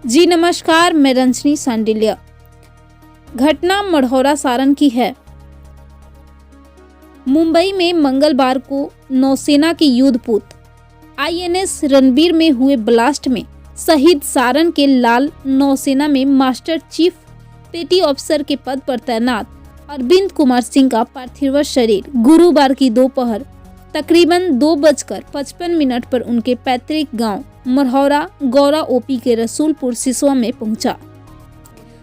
जी नमस्कार, मैं रंजनी सांडिल्या। घटना मढ़ौरा सारण की है। मुंबई में मंगलवार को नौसेना के युद्धपोत INS रणबीर में हुए ब्लास्ट में शहीद सारण के लाल नौसेना में मास्टर चीफ पेटी ऑफिसर के पद पर तैनात अरविंद कुमार सिंह का पार्थिव शरीर गुरुवार की दोपहर तकरीबन 2:55 पर उनके पैतृक गांव मढ़ौरा गौरा OP के रसूलपुर सिसवा में पहुंचा।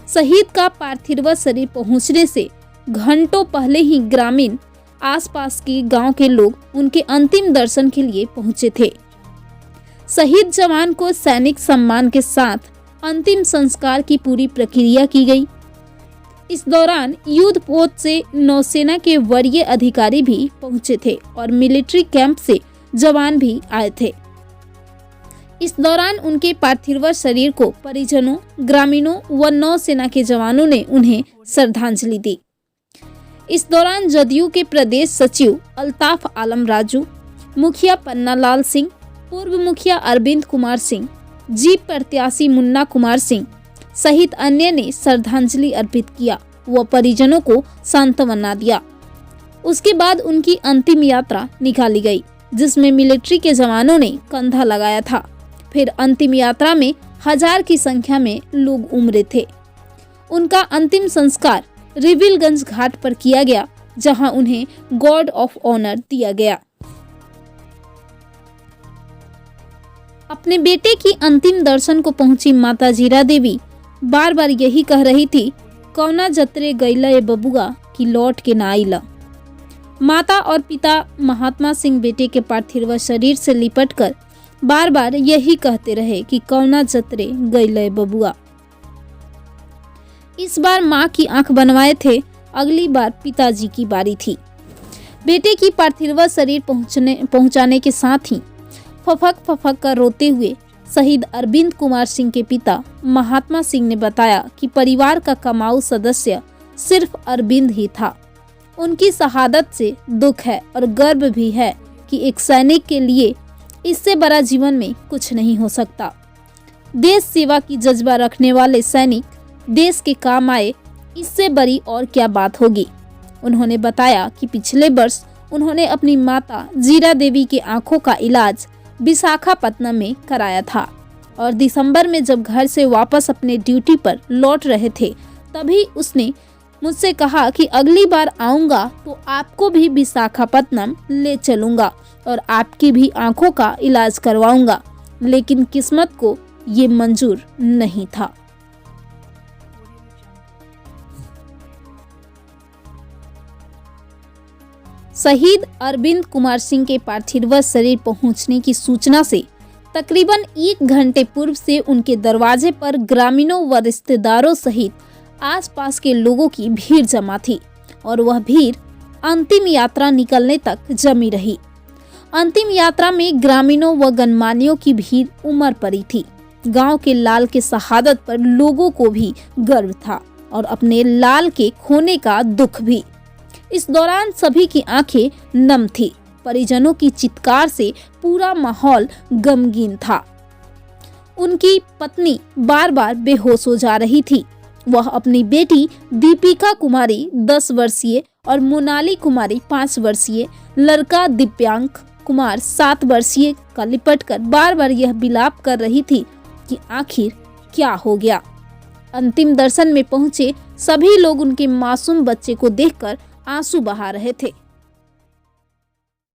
शहीद का पार्थिव शरीर पहुंचने से घंटों पहले ही ग्रामीण आसपास के गांव के लोग उनके अंतिम दर्शन के लिए पहुंचे थे। शहीद जवान को सैनिक सम्मान के साथ अंतिम संस्कार की पूरी प्रक्रिया की गई। इस दौरान युद्धपोत से नौसेना के वरीय अधिकारी भी पहुंचे थे और मिलिट्री कैंप से जवान भी आए थे। इस दौरान उनके पार्थिव शरीर को परिजनों, ग्रामीणों व नौसेना के जवानों ने उन्हें श्रद्धांजलि दी। इस दौरान जदयू के प्रदेश सचिव अल्ताफ आलम राजू, मुखिया पन्ना लाल सिंह, पूर्व मुखिया अरविंद कुमार सिंह, जीप प्रत्याशी मुन्ना कुमार सिंह सहित अन्य ने श्रद्धांजलि अर्पित किया व परिजनों को सांत्वना दिया। उसके बाद उनकी अंतिम यात्रा निकाली गई, जिसमें मिलिट्री के जवानों ने कंधा लगाया था। फिर अंतिम यात्रा में 1000 की संख्या में लोग उमड़े थे। उनका अंतिम संस्कार रिविलगंज घाट पर किया गया, जहां उन्हें गार्ड ऑफ ऑनर दिया गया। अपने बेटे की अंतिम दर्शन को पहुंची माता जीरा देवी बार बार यही कह रही थी, कौना जतरे गईला ए बबुआ की लौट के ना आइला। माता और पिता महात्मा सिंह बेटे के पार्थिव शरीर से लिपटकर बार बार यही कहते रहे कि कौना जतरे गईला ए बबुआ। इस बार माँ की आंख बनवाए थे, अगली बार पिताजी की बारी थी। बेटे की पार्थिव शरीर पहुंचाने के साथ ही फफक कर रोते हुए शहीद अरविंद कुमार सिंह के पिता महात्मा सिंह ने बताया कि परिवार का कमाऊ सदस्य सिर्फ अरविंद ही था। उनकी शहादत से दुख है और गर्व भी है कि एक सैनिक के लिए इससे बड़ा जीवन में कुछ नहीं हो सकता। देश सेवा की जज्बा रखने वाले सैनिक देश के काम आए, इससे बड़ी और क्या बात होगी। उन्होंने बताया कि पिछले वर्ष उन्होंने अपनी माता जीरा देवी की आंखों का इलाज विशाखापत्तनम में कराया था और दिसंबर में जब घर से वापस अपने ड्यूटी पर लौट रहे थे, तभी उसने मुझसे कहा कि अगली बार आऊंगा तो आपको भी विशाखापत्तनम ले चलूंगा और आपकी भी आंखों का इलाज करवाऊंगा, लेकिन किस्मत को ये मंजूर नहीं था। शहीद अरविंद कुमार सिंह के पार्थिव शरीर पहुंचने की सूचना से तकरीबन 1 घंटे पूर्व से उनके दरवाजे पर ग्रामीणों व रिश्तेदारों सहित आसपास के लोगों की भीड़ जमा थी और वह भीड़ अंतिम यात्रा निकलने तक जमी रही। अंतिम यात्रा में ग्रामीणों व गणमान्यों की भीड़ उमड़ पड़ी थी। गांव के लाल के शहादत पर लोगों को भी गर्व था और अपने लाल के खोने का दुख भी। इस दौरान सभी की आंखें नम थी। परिजनों की चित्कार से पूरा माहौल गमगीन था। उनकी पत्नी बार बार बेहोश हो जा रही थी। वह अपनी बेटी दीपिका कुमारी 10 वर्षीय और मोनाली कुमारी 5 वर्षीय, लड़का दिव्यांग कुमार 7 वर्षीय का लिपटकर बार बार यह विलाप कर रही थी कि आखिर क्या हो गया। अंतिम दर्शन में पहुंचे सभी लोग उनके मासूम बच्चे को देखकर आंसू बहा रहे थे।